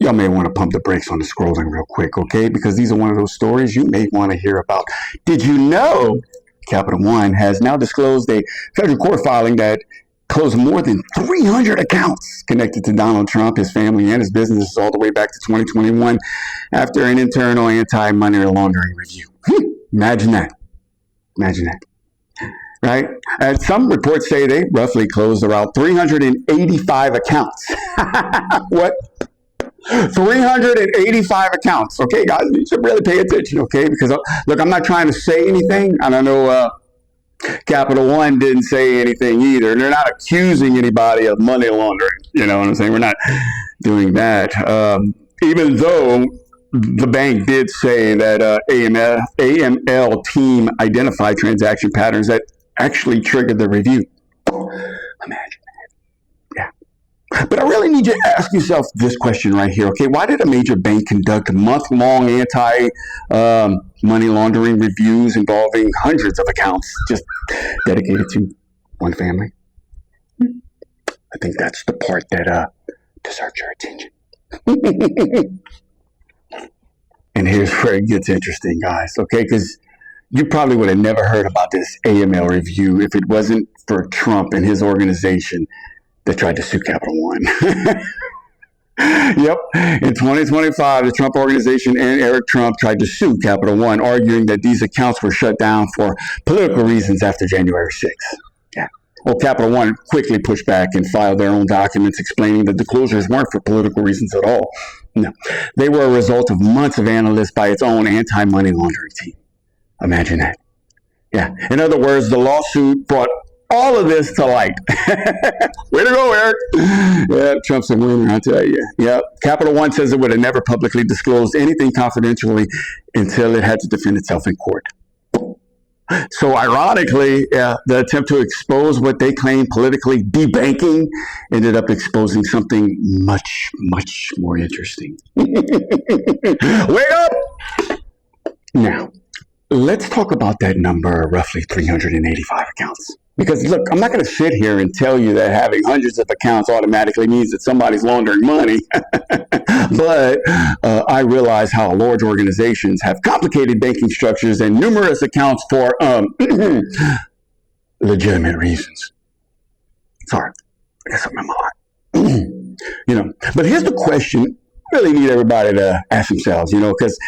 y'all may want to pump the brakes on the scrolling real quick, okay? Because these are one of those stories you may want to hear about. Did you know Capital One has now disclosed a federal court filing that closed more than 300 accounts connected to Donald Trump, his family, and his businesses all the way back to 2021 after an internal anti-money laundering review. Imagine that. Imagine that. Right? And some reports say they roughly closed around 385 accounts. What? 385 accounts. Okay, guys, you should really pay attention, okay? Because, look, I'm not trying to say anything. And I know Capital One didn't say anything either. They're not accusing anybody of money laundering. You know what I'm saying? We're not doing that. Even though the bank did say that AML team identified transaction patterns that actually triggered the review. Imagine that. Yeah. But I really need you to ask yourself this question right here, okay? Why did a major bank conduct month-long anti-money laundering reviews involving hundreds of accounts just dedicated to one family? I think that's the part that deserves your attention. And here's where it gets interesting, guys, okay? Because you probably would have never heard about this AML review if it wasn't for Trump and his organization that tried to sue Capital One. Yep. In 2025, the Trump organization and Eric Trump tried to sue Capital One, arguing that these accounts were shut down for political reasons after January 6th. Yeah. Well, Capital One quickly pushed back and filed their own documents explaining that the closures weren't for political reasons at all. No. They were a result of months of analysis by its own anti-money laundering team. Imagine that. Yeah. In other words, the lawsuit brought all of this to light. Way to go, Eric. Yeah, Trump's a winner, I tell you. Yeah. Capital One says it would have never publicly disclosed anything confidentially until it had to defend itself in court. So ironically, the attempt to expose what they claim politically debanking ended up exposing something much, much more interesting. Wake up! Now, let's talk about that number, roughly 385 accounts. Because, look, I'm not going to sit here and tell you that having hundreds of accounts automatically means that somebody's laundering money. But I realize how large organizations have complicated banking structures and numerous accounts for legitimate reasons. Sorry, I got something in my heart. But here's the question I really need everybody to ask themselves, because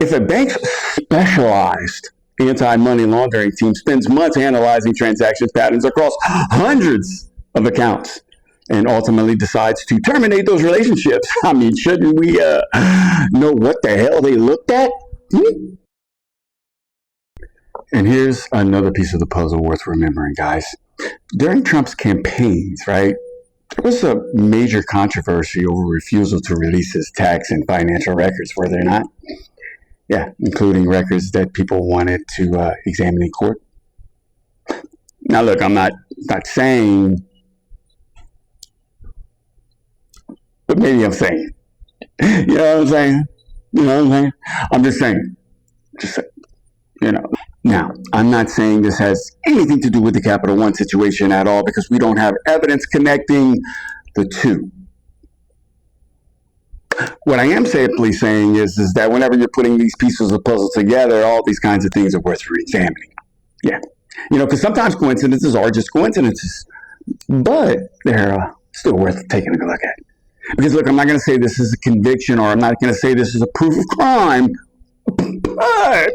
if a bank's specialized anti-money laundering team spends months analyzing transaction patterns across hundreds of accounts and ultimately decides to terminate those relationships, I mean, shouldn't we know what the hell they looked at? And here's another piece of the puzzle worth remembering, guys. During Trump's campaigns, right, there was a major controversy over refusal to release his tax and financial records, were there not? Yeah, including records that people wanted to examine in court. Now, look, I'm not saying, but maybe I'm saying. You know what I'm saying? You know what I'm saying? I'm just saying. Now, I'm not saying this has anything to do with the Capital One situation at all because we don't have evidence connecting the two. What I am simply saying is that whenever you're putting these pieces of the puzzle together, all these kinds of things are worth re-examining. Yeah. Because sometimes coincidences are just coincidences, but they're still worth taking a look at. Because, look, I'm not going to say this is a conviction or I'm not going to say this is a proof of crime, but,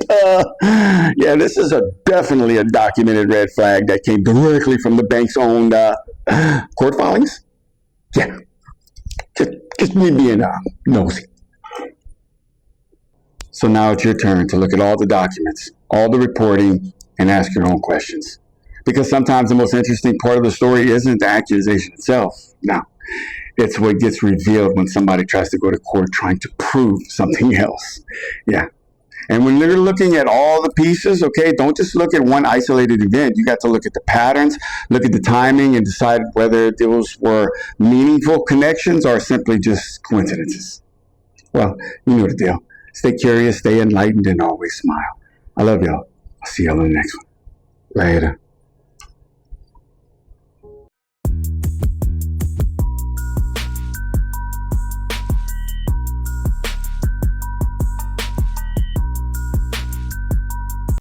this is definitely a documented red flag that came directly from the bank's own court filings. Yeah. Just me being nosy. So now it's your turn to look at all the documents, all the reporting, and ask your own questions. Because sometimes the most interesting part of the story isn't the accusation itself. No, it's what gets revealed when somebody tries to go to court trying to prove something else. Yeah. And when you're looking at all the pieces, okay, don't just look at one isolated event. You got to look at the patterns, look at the timing, and decide whether those were meaningful connections or simply just coincidences. Well, you know the deal. Stay curious, stay enlightened, and always smile. I love y'all. I'll see y'all in the next one. Later.